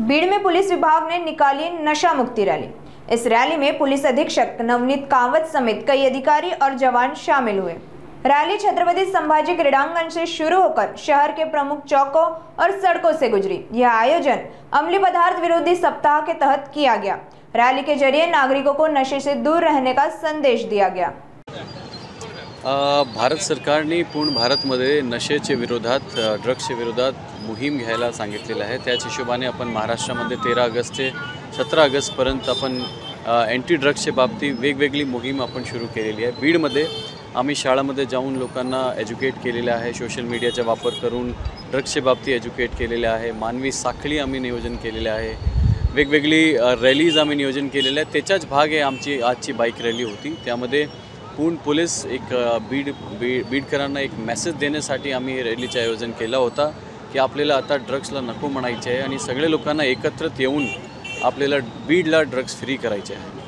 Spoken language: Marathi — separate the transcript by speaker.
Speaker 1: बीड़ में पुलिस विभाग ने निकाली नशा मुक्ति रैली। इस रैली में पुलिस अधीक्षक नवनीत कांवत समेत कई अधिकारी और जवान शामिल हुए। रैली छत्रपति संभाजी क्रीड़ांगन से शुरू होकर शहर के प्रमुख चौकों और सड़कों से गुजरी। यह आयोजन अमली पदार्थ विरोधी सप्ताह के तहत किया गया। रैली के जरिए नागरिकों को नशे से दूर रहने का संदेश दिया गया।
Speaker 2: भारत सरकारने पूर्ण भारतमध्ये नशेच्या विरोधात ड्रग्सच्या विरोधात मोहीम घ्यायला सांगितलेलं आहे। त्याच हिशोबाने आपण महाराष्ट्रामध्ये 13 ऑगस्ट ते 17 ऑगस्टपर्यंत आपण अँटी ड्रग्सच्या बाबतीत वेगवेगळी मोहीम आपण सुरू केलेली आहे। बीडमध्ये आम्ही शाळांमध्ये जाऊन लोकांना एज्युकेट केलेलं आहे। सोशल मीडियाचा वापर करून ड्रग्सच्या बाबतीत एज्युकेट केलेले आहे। मानवी साखळी आम्ही नियोजन केलेले आहे। वेगवेगळी रॅलीज आम्ही नियोजन केलेले आहे। त्याचाच भाग आहे आमची आजची बाईक रॅली होती। त्यामध्ये पूर्ण पोलीस एक बीडकरांना एक मेसेज देण्यासाठी आम्ही रॅलीचे आयोजन केला होता की आपल्याला आता ड्रग्सला नको म्हणायचे आहे आणि सगळे लोकांना एकत्रित येऊन आपल्याला बीडला ड्रग्स फ्री करायचे आहे।